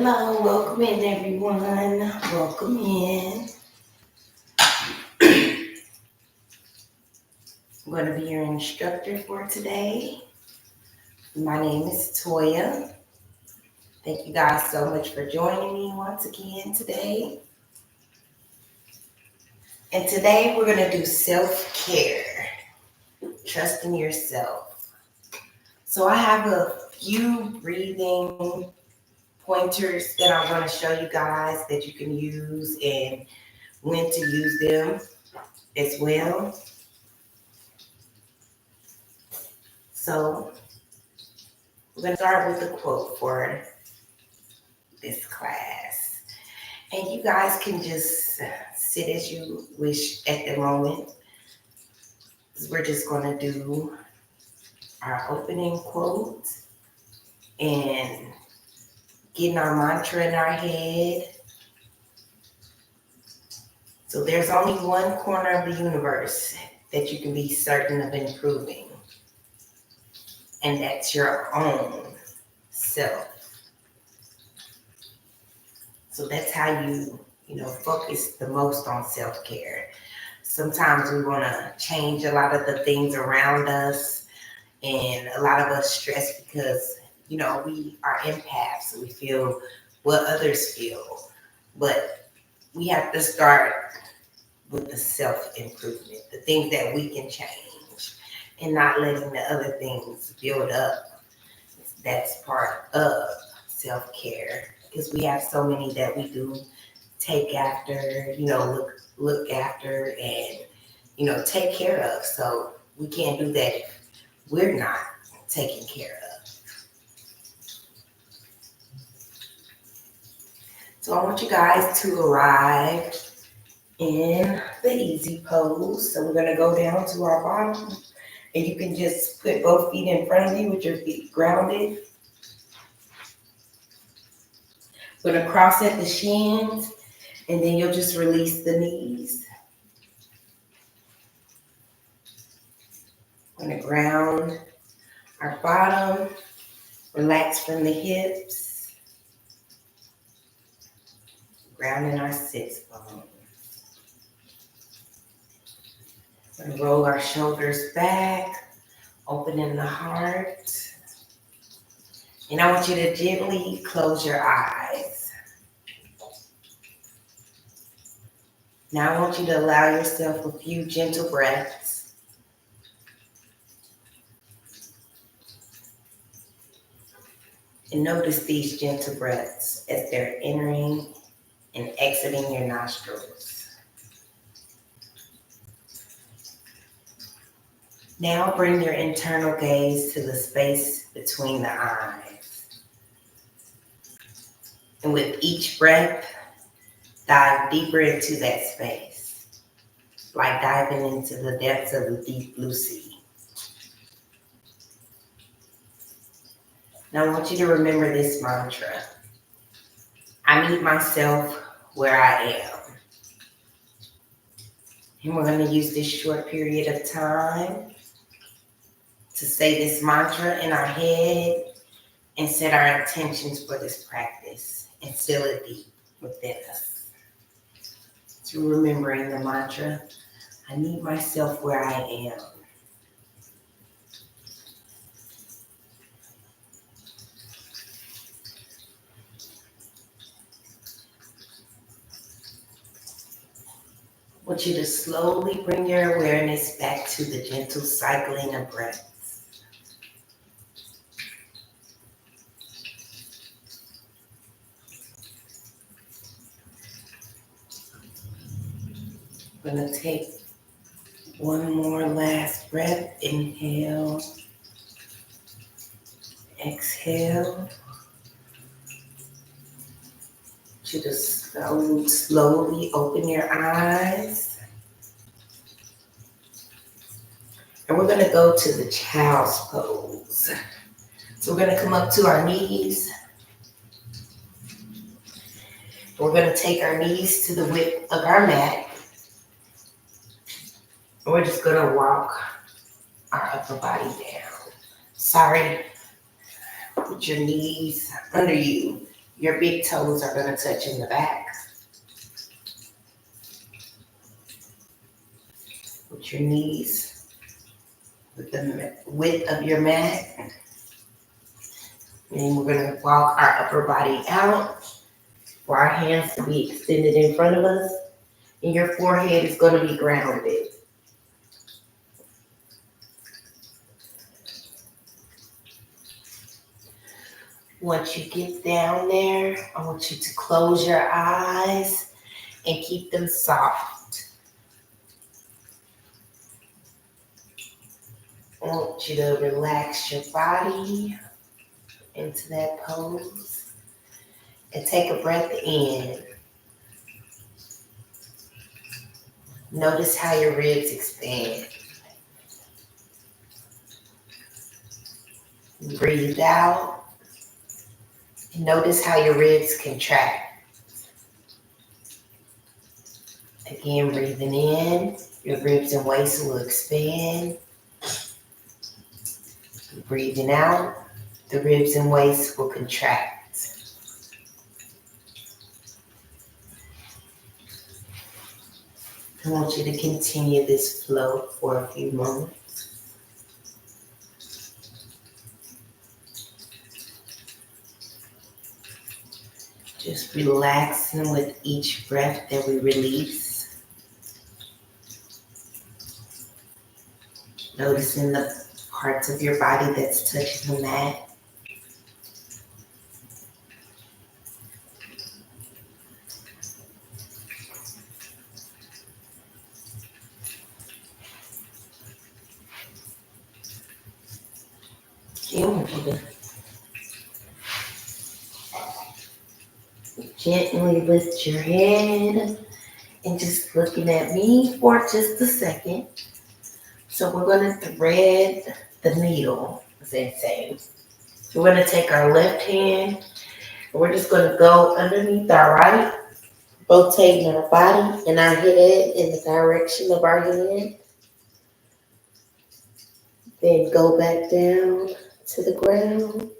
Hello, welcome in everyone. Welcome in. I'm going to be your instructor for today. My name is Toya. Thank you guys so much for joining me once again today. And today we're going to do self-care, trusting yourself. So I have a few breathing pointers that I'm going to show you guys that you can use and when to use them as well. So we're going to start with a quote for this class. And you guys can just sit as you wish at the moment. We're just going to do our opening quote and getting our mantra in our head. So there's only one corner of the universe that you can be certain of improving, and that's your own self. So that's how you focus the most on self-care. Sometimes we want to change a lot of the things around us, and a lot of us stress because, we are empaths, so we feel what others feel. But we have to start with the self-improvement, the things that we can change, and not letting the other things build up. That's part of self-care, because we have so many that we do take after, look after and, take care of. So we can't do that if we're not taken care of. So I want you guys to arrive in the easy pose. So we're going to go down to our bottom, and you can just put both feet in front of you with your feet grounded. We're going to cross at the shins, and then you'll just release the knees. We're going to ground our bottom, relax from the hips, grounding our sits bone. We're going to roll our shoulders back, opening the heart. And I want you to gently close your eyes. Now I want you to allow yourself a few gentle breaths. And notice these gentle breaths as they're entering and exiting your nostrils. Now bring your internal gaze to the space between the eyes. And with each breath, dive deeper into that space, like diving into the depths of the deep blue sea. Now I want you to remember this mantra. I meet myself where I am. And we're going to use this short period of time to say this mantra in our head and set our intentions for this practice and seal it deep within us. Through remembering the mantra, I meet myself where I am. I want you to slowly bring your awareness back to the gentle cycling of breaths. I'm going to take one more last breath. Inhale. Exhale. I want you to slowly open your eyes. And we're going to go to the child's pose. So we're going to come up to our knees. We're going to take our knees to the width of our mat. And we're just going to walk our upper body down. Sorry, put your knees under you Your big toes are going to touch in the back with your knees, with the width of your mat. And we're going to walk our upper body out for our hands to be extended in front of us. And your forehead is going to be grounded. Once you get down there, I want you to close your eyes and keep them soft. I want you to relax your body into that pose and take a breath in. Notice how your ribs expand. Breathe out. Notice how your ribs contract. Again, breathing in, your ribs and waist will expand. Breathing out, the ribs and waist will contract. I want you to continue this flow for a few moments. Just relaxing with each breath that we release. Noticing the parts of your body that's touching the mat. Gently lift your head and just looking at me for just a second. So we're going to thread the needle, as they say. We're going to take our left hand and we're just going to go underneath our right, rotating our body and our head in the direction of our hand. Then go back down to the ground.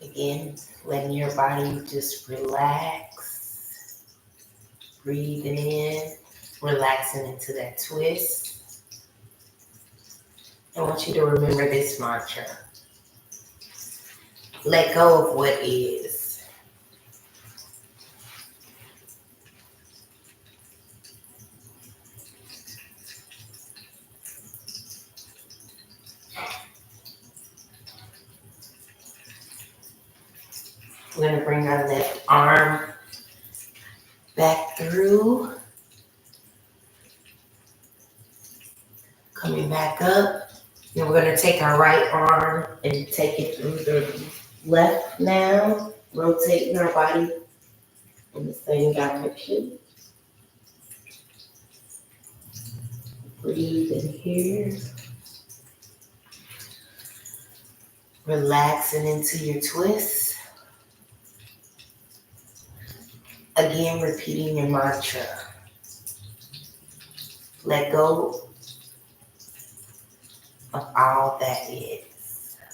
Again, letting your body just relax. Breathing in, relaxing into that twist. I want you to remember this mantra. Let go of what is. We're going to bring our left arm back through. Coming back up. And we're going to take our right arm and take it through the left now. Rotating our body in the same direction. Breathe in here. Relaxing into your twist. Again, repeating your mantra. Let go of all that is.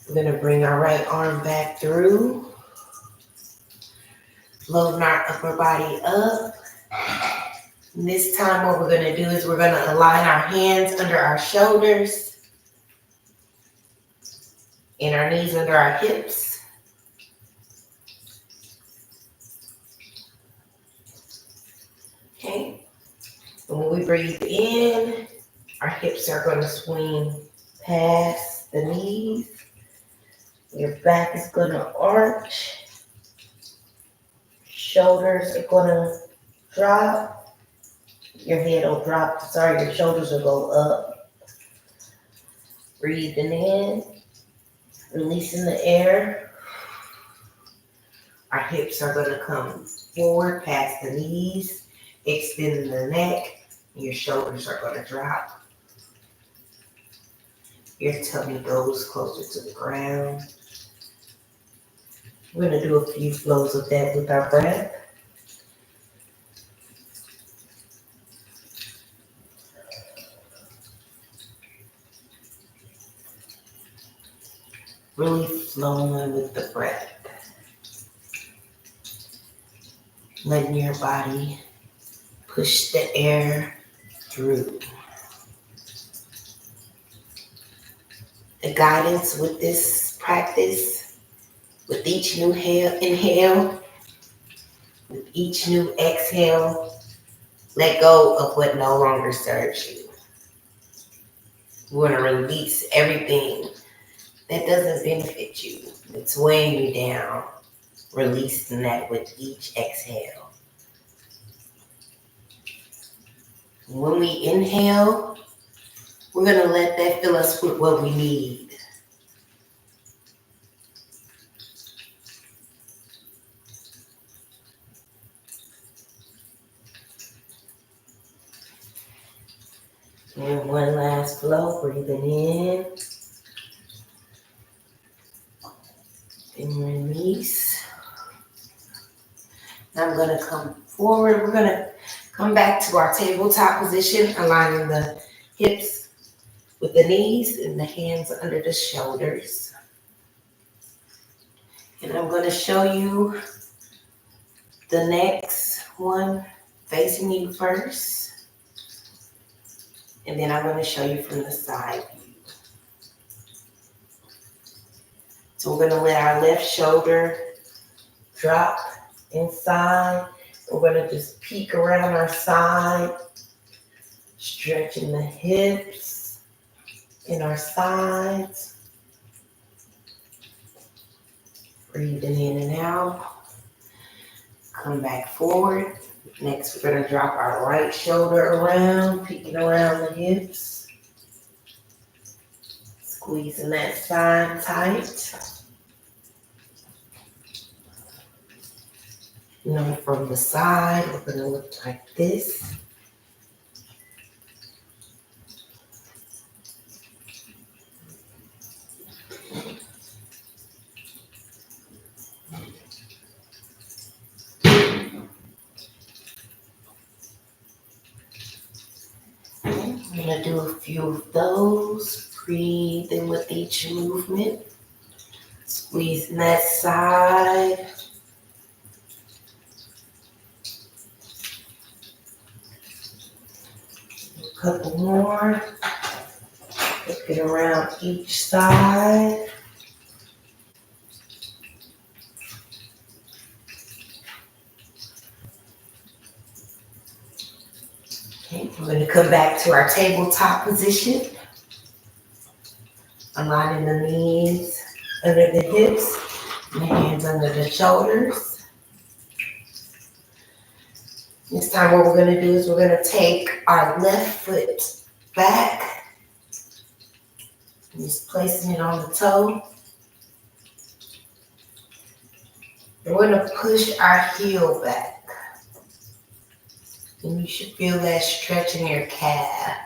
We're going to bring our right arm back through. Loading our upper body up. And this time what we're going to do is we're going to align our hands under our shoulders and our knees under our hips. Okay. And when we breathe in, our hips are going to swing past the knees. Your back is going to arch. Shoulders are going to drop. Your head will drop. Your shoulders will go up. Breathing in. Releasing the air. Our hips are going to come forward past the knees, extending the neck. Your shoulders are going to drop. Your tummy goes closer to the ground. We're going to do a few flows of that with our breath. really flowing with the breath. Letting your body push the air through. The guidance with this practice, with each new inhale, with each new exhale, let go of what no longer serves you. We're going to release everything that doesn't benefit you. It's weighing you down. Releasing that with each exhale. When we inhale, we're going to let that fill us with what we need. And one last flow, breathing in and release. Now I'm going to come forward. We're going to come back to our tabletop position, aligning the hips with the knees and the hands under the shoulders. And I'm going to show you the next one facing you first. And then I'm going to show you from the side view. So we're going to let our left shoulder drop inside. We're going to just peek around our side, stretching the hips in our sides. Breathing in and out. Come back forward. Next, we're going to drop our right shoulder around, peeking around the hips. Squeezing that side tight. Now from the side, we're going to look like this. I'm going to do a few of those. Breathe in with each movement. Squeezing that side. A couple more. Looking around each side. Okay, we're going to come back to our tabletop position. Aligning the knees under the hips, and the hands under the shoulders. This time what we're going to do is we're going to take our left foot back, and just placing it on the toe. And we're going to push our heel back. And you should feel that stretch in your calf.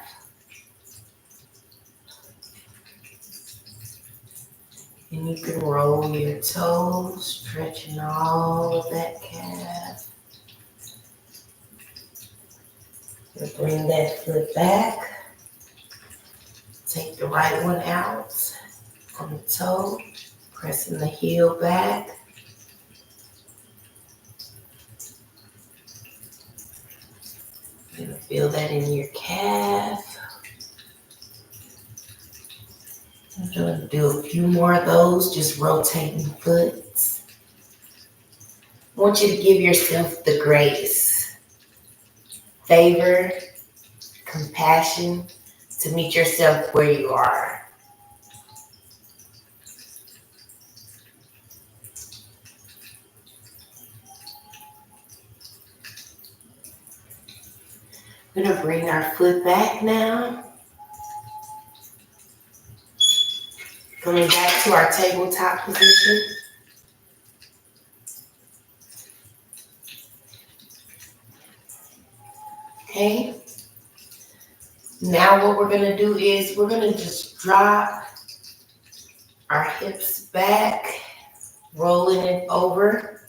And you can roll your toes, stretching all of that calf. And bring that foot back. Take the right one out from the toe, pressing the heel back. You're gonna feel that in your calf. I'm going to do a few more of those, just rotating foots. I want you to give yourself the grace, favor, compassion to meet yourself where you are. We're going to bring our foot back now. Coming back to our tabletop position. Okay. Now what we're going to do is we're going to just drop our hips back, rolling it over,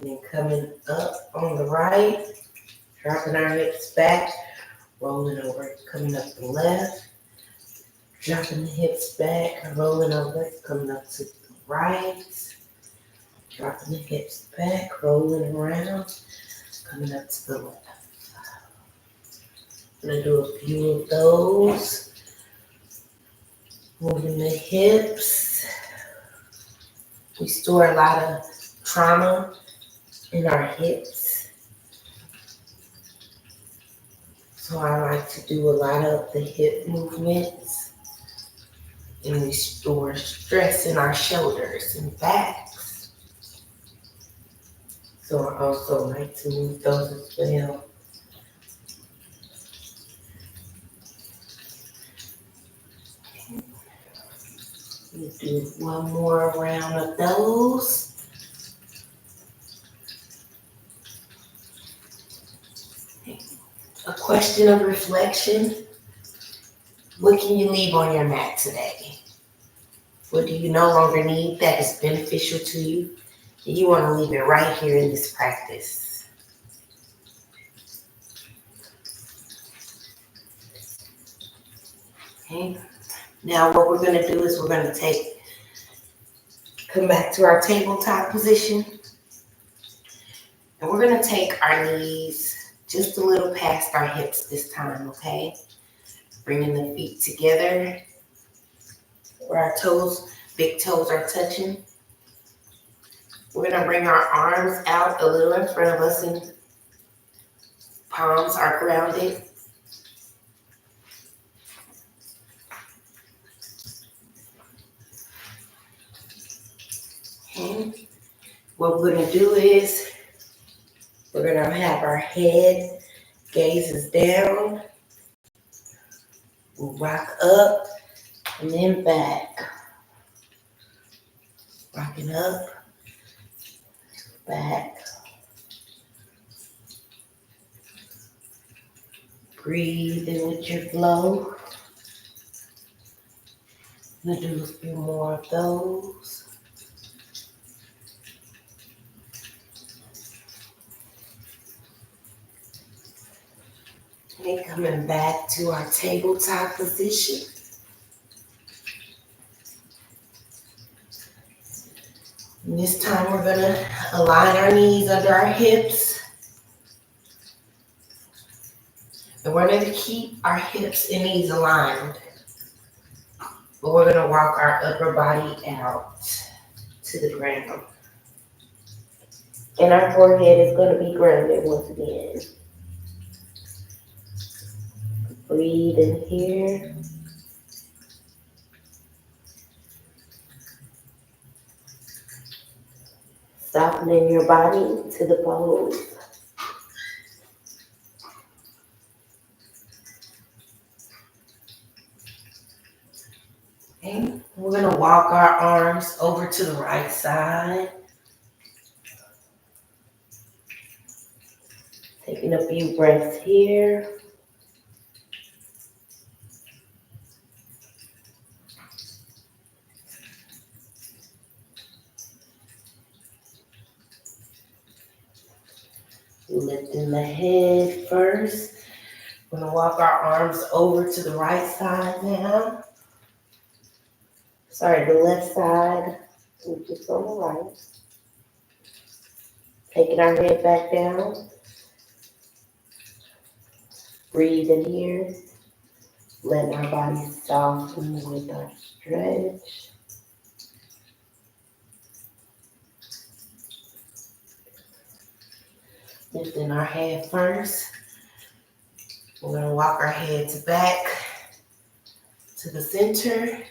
and then coming up on the right, dropping our hips back, rolling over, coming up the left, Dropping the hips back, rolling over, coming up to the right. Dropping the hips back, rolling around, coming up to the left. I'm gonna do a few of those. Moving the hips. We store a lot of trauma in our hips. So I like to do a lot of the hip movements. And we store stress in our shoulders and backs. So I also like to move those as well. We'll do one more round of those. A question of reflection. What can you leave on your mat today? What do you no longer need that is beneficial to you? And you want to leave it right here in this practice. Okay. Now what we're going to do is we're going to come back to our tabletop position. And we're going to take our knees just a little past our hips this time, okay? Bringing the feet together where our toes, big toes are touching. We're going to bring our arms out a little in front of us and palms are grounded. Okay. What we're going to do is we're going to have our head gazes down. We'll rock up and then back. Rocking up, back. Breathe in with your flow. I'm going to do a few more of those. Okay, coming back to our tabletop position. And this time we're going to align our knees under our hips. And we're going to keep our hips and knees aligned. But we're going to walk our upper body out to the ground. And our forehead is going to be grounded once again. Breathe in here. Softening your body to the pose. Okay, we're going to walk our arms over to the right side. Taking a few breaths here. Lifting the head first. We're going to walk our arms over to the right side now. Sorry, the left side. We're just on the right. Taking our head back down. Breathe in here. Letting our body soften with our stretch. Lifting our head first. We're going to walk our heads back to the center.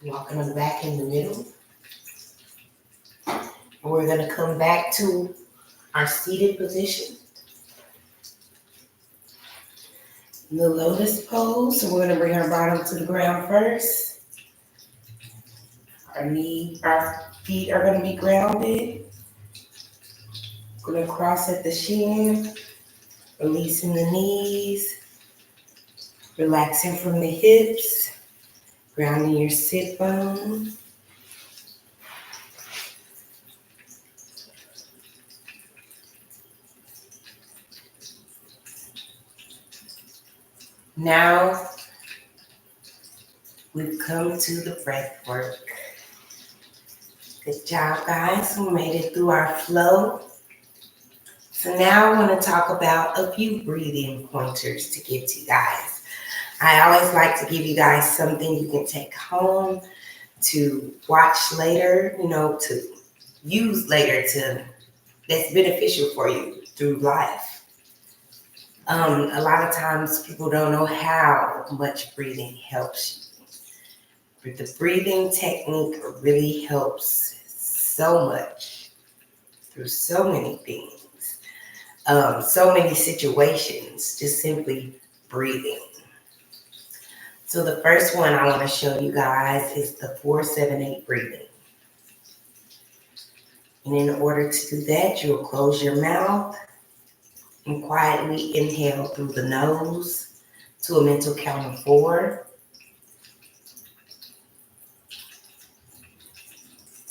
Walking them back in the middle. And we're going to come back to our seated position. In the lotus pose. So we're going to bring our bottom to the ground first. Our feet are going to be grounded. We're going to cross at the shin. Releasing the knees. Relaxing from the hips. Grounding your sit bone. Now we've come to the breath work. Good job, guys. We made it through our flow. So now I want to talk about a few breathing pointers to give to you guys. I always like to give you guys something you can take home to watch later, to use later that's beneficial for you through life. A lot of times people don't know how much breathing helps you. The breathing technique really helps so much through so many things, so many situations, just simply breathing. So the first one I want to show you guys is the 4-7-8 breathing. And in order to do that, you'll close your mouth and quietly inhale through the nose to a mental count of 4.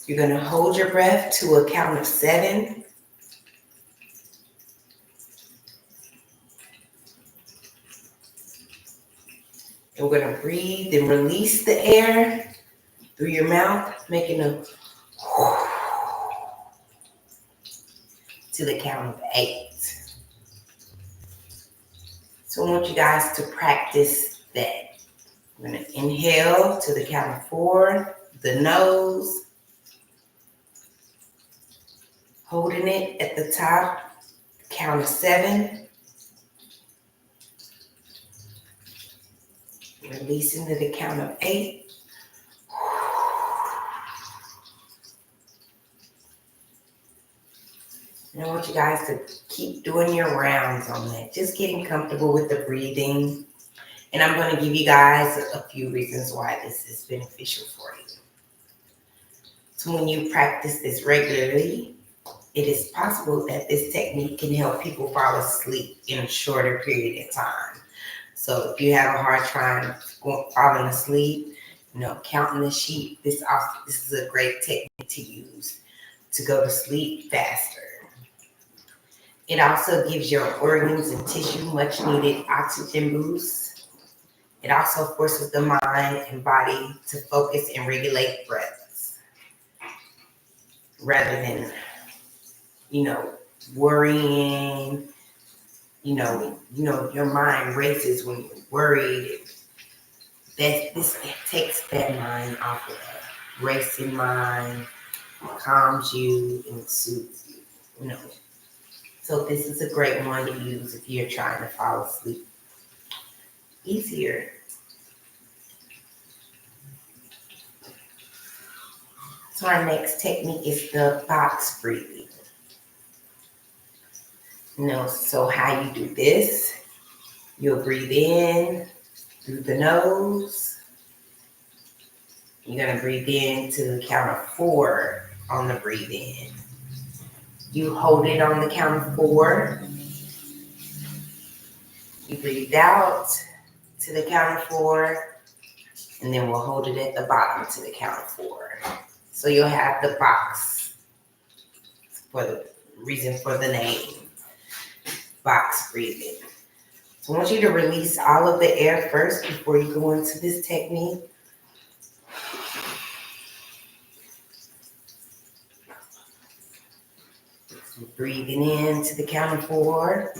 You're going to hold your breath to a count of 7. And we're going to breathe and release the air through your mouth, making a to the count of 8. So I want you guys to practice that. We're going to inhale to the count of 4, the nose, holding it at the top, count of 7, releasing to the count of 8. And I want you guys to keep doing your rounds on that, just getting comfortable with the breathing. And I'm going to give you guys a few reasons why this is beneficial for you. So when you practice this regularly, it is possible that this technique can help people fall asleep in a shorter period of time. So if you have a hard time falling asleep, counting the sheep, this is a great technique to use to go to sleep faster. It also gives your organs and tissue much needed oxygen boost. It also forces the mind and body to focus and regulate breaths rather than, worrying. Your mind races when you're worried. This takes that mind off of a racing mind, calms you and soothes you, So this is a great one to use if you're trying to fall asleep easier. So our next technique is the box breathing. So how you do this, you'll breathe in through the nose. You're going to breathe in to the count of 4 on the breathe in. You hold it on the count of 4. You breathe out to the count of 4, and then we'll hold it at the bottom to the count of 4. So you'll have the box for the reason for the name, box breathing. So I want you to release all of the air first before you go into this technique. Breathing in to the count of 4.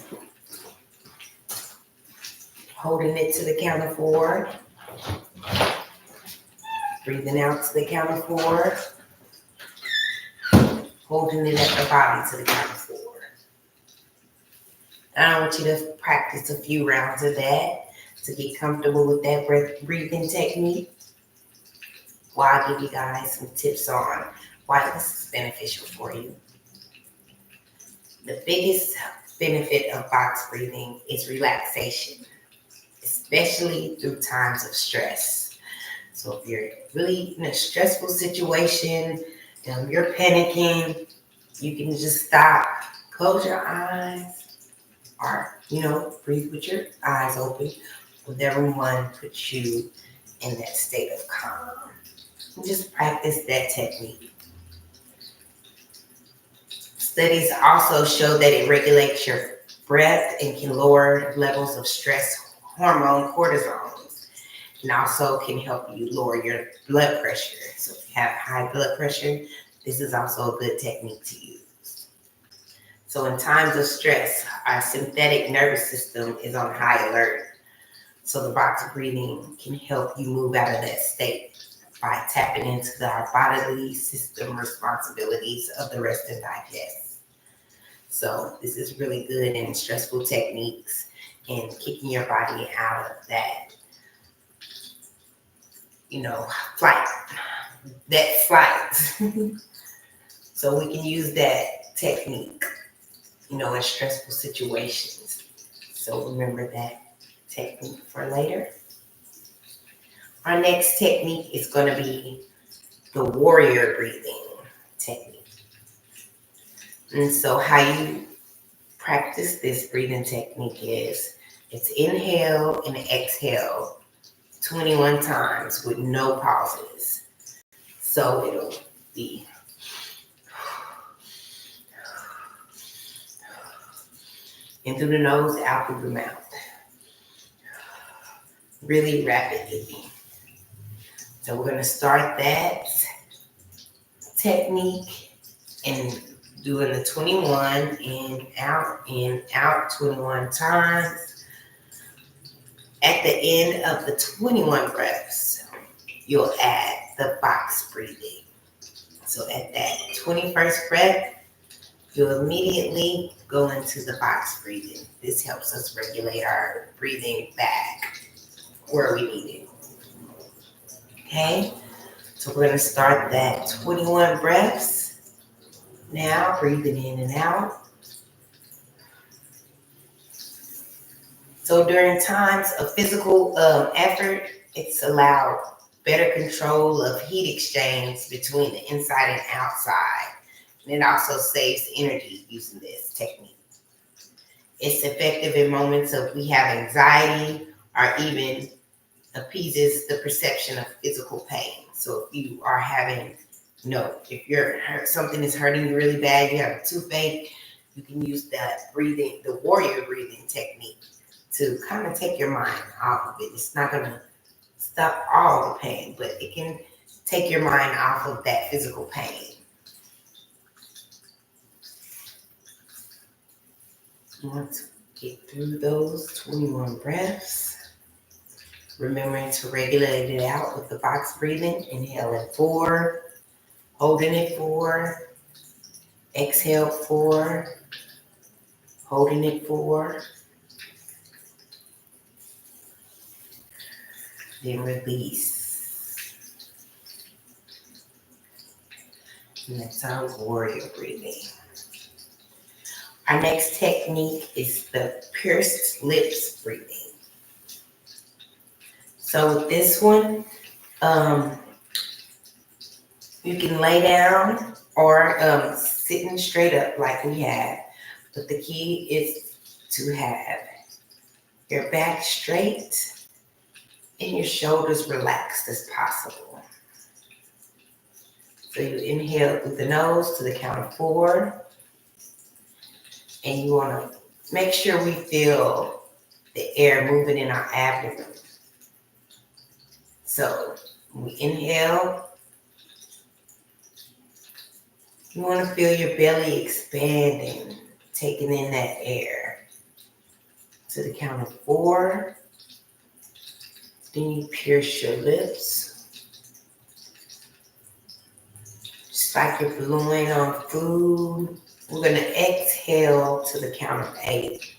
Holding it to the count of 4. Breathing out to the count of 4. Holding it at the bottom to the count of 4. And I want you to practice a few rounds of that to get comfortable with that breathing technique. While I give you guys some tips on why this is beneficial for you. The biggest benefit of box breathing is relaxation, especially through times of stress. So if you're really in a stressful situation, you're panicking, you can just stop, close your eyes, or, breathe with your eyes open. Whatever one puts you in that state of calm. And just practice that technique. Studies also show that it regulates your breath and can lower levels of stress hormone cortisol. and also can help you lower your blood pressure. So if you have high blood pressure, this is also a good technique to use. So in times of stress, our sympathetic nervous system is on high alert. So the box breathing can help you move out of that state by tapping into our bodily system responsibilities of the rest and digest. So this is really good in stressful techniques and kicking your body out of that, flight. So we can use that technique, in stressful situations. So remember that technique for later. Our next technique is going to be the warrior breathing technique. And so how you practice this breathing technique is it's inhale and exhale 21 times with no pauses. So it'll be in through the nose, out through the mouth. Really rapidly. So we're going to start that technique and doing the 21 in, out 21 times. At the end of the 21 breaths, you'll add the box breathing. So at that 21st breath, you'll immediately go into the box breathing. This helps us regulate our breathing back where we need it. Okay, so we're going to start that 21 breaths. Now, breathing in and out. So during times of physical effort, it's allowed better control of heat exchange between the inside and outside. And it also saves energy using this technique. It's effective in moments of we have anxiety or even appeases the perception of physical pain. So if you are having, if you're something is hurting you really bad, you have a toothache, you can use that breathing, the warrior breathing technique to kind of take your mind off of it. It's not going to stop all the pain, but it can take your mind off of that physical pain. You want to get through those 21 breaths. Remembering to regulate it out with the box breathing. Inhaling 4, holding it 4, exhale 4, holding it 4, then release. And that's our warrior breathing. Our next technique is the pursed lips breathing. So with this one, you can lay down or sitting straight up like we have. But the key is to have your back straight and your shoulders relaxed as possible. So you inhale through the nose to the count of 4. And you want to make sure we feel the air moving in our abdomen. So when we inhale, you want to feel your belly expanding, taking in that air. To the count of 4, then you pierce your lips. Just like you're blowing on food. We're going to exhale to the count of 8.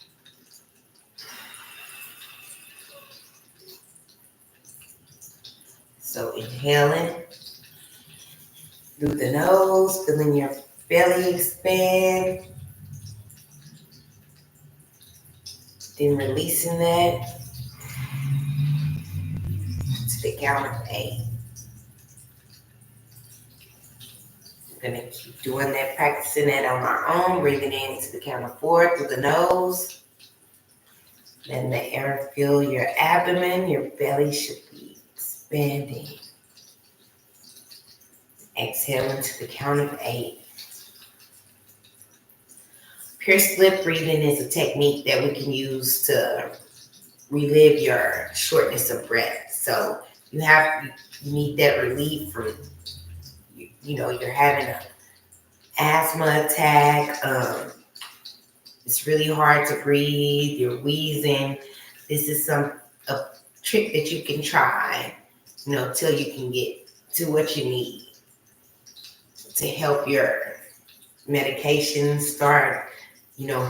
So inhaling through the nose, feeling your belly expand. Then releasing that to the count of 8. We're going to keep doing that, practicing that on our own, breathing in to the count of 4 through the nose. Letting the air fill your abdomen, your belly should be expanding. Exhaling to the count of 8. Pursed lip breathing is a technique that we can use to relieve your shortness of breath. So you need that relief from, you're having an asthma attack. It's really hard to breathe. You're wheezing. This is a trick that you can try, till you can get to what you need to help your medications start,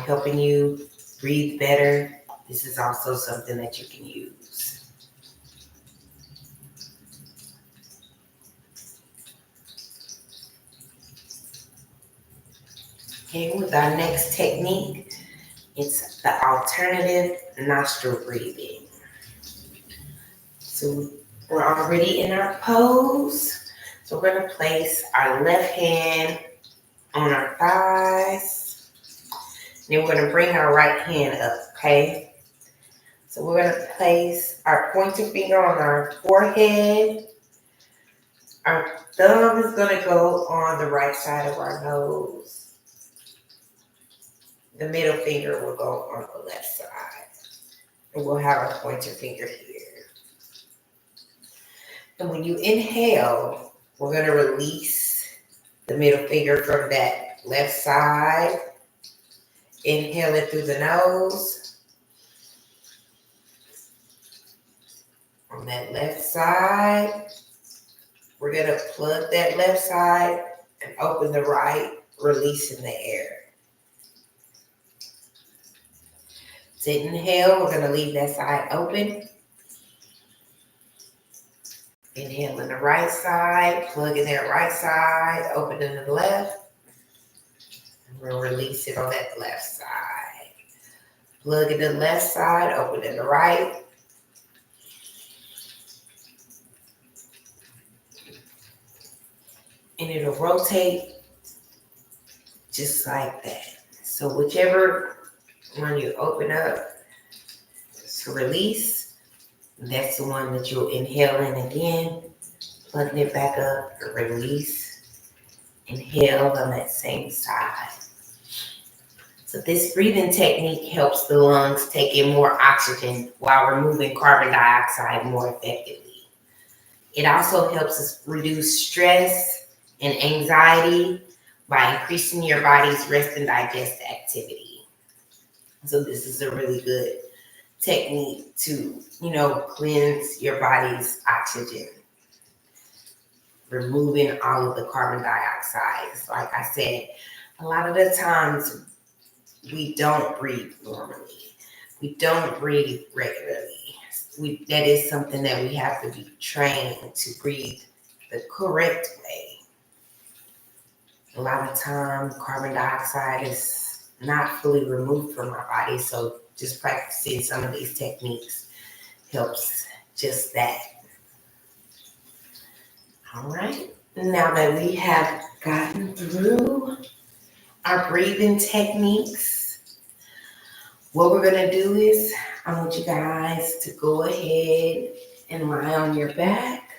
helping you breathe better. This is also something that you can use. Okay, with our next technique, it's the alternative nostril breathing. So we're already in our pose. So we're going to place our left hand on our thighs. Then we're going to bring our right hand up, okay? So we're going to place our pointer finger on our forehead. Our thumb is going to go on the right side of our nose. The middle finger will go on the left side. And we'll have our pointer finger here. And when you inhale, we're going to release the middle finger from that left side. Inhale it through the nose. On that left side, we're going to plug that left side and open the right, releasing the air. To inhale, we're going to leave that side open. Inhale in the right side, plug in that right side, open in the left. And we'll release it on that left side. Plug in the left side, open in the right. And it'll rotate just like that. So whichever one you open up to release, that's the one that you'll inhale in again, plugging it back up, release, inhale on that same side. So this breathing technique helps the lungs take in more oxygen while removing carbon dioxide more effectively. It also helps us reduce stress and anxiety by increasing your body's rest and digest activity. So this is a really good technique to, cleanse your body's oxygen, removing all of the carbon dioxide. Like I said, a lot of the times we don't breathe normally. We don't breathe regularly. That is something that we have to be trained to breathe the correct way. A lot of time, carbon dioxide is not fully removed from our body, so just practicing some of these techniques helps just that. All right, now that we have gotten through our breathing techniques, what we're going to do is I want you guys to go ahead and lie on your back.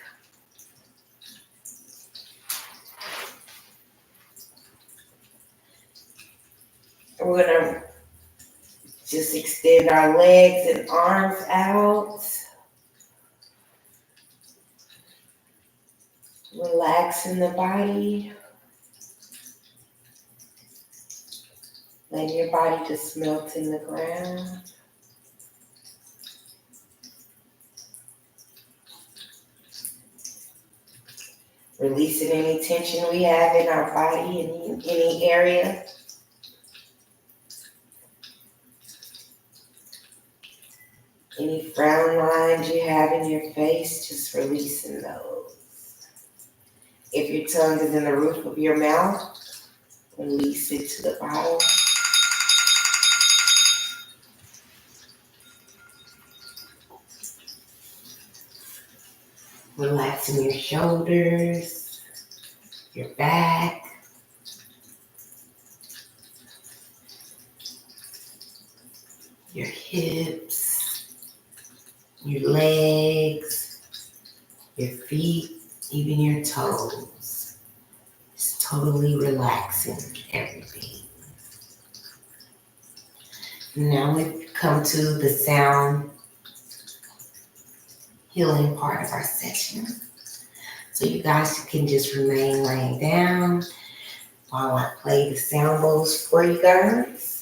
We're going to just extend our legs and arms out. Relaxing the body. Letting your body just melt in the ground. Releasing any tension we have in our body, in any area. Any frown lines you have in your face, just releasing those. If your tongue is in the roof of your mouth, release it to the bottom. Relaxing your shoulders, your back. Your hips, your legs, your feet, even your toes. It's totally relaxing everything. Now we've come to the sound healing part of our session. So you guys can just remain laying down while I play the sound bowls for you guys.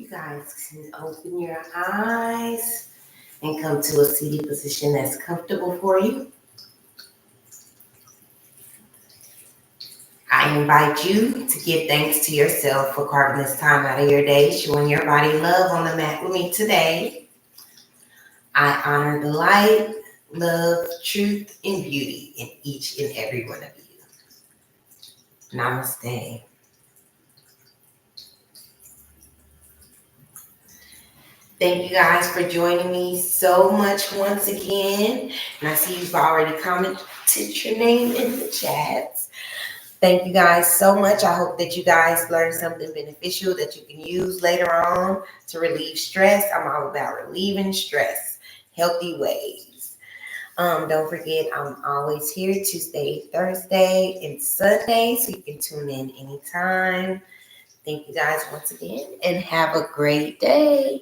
You guys can open your eyes and come to a seated position that's comfortable for you. I invite you to give thanks to yourself for carving this time out of your day, showing your body love on the mat with me today. I honor the light, love, truth, and beauty in each and every one of you. Namaste. Thank you guys for joining me so much once again. And I see you've already commented your name in the chats. Thank you guys so much. I hope that you guys learned something beneficial that you can use later on to relieve stress. I'm all about relieving stress, healthy ways. Don't forget, I'm always here Tuesday, Thursday, and Sunday, so you can tune in anytime. Thank you guys once again, and have a great day.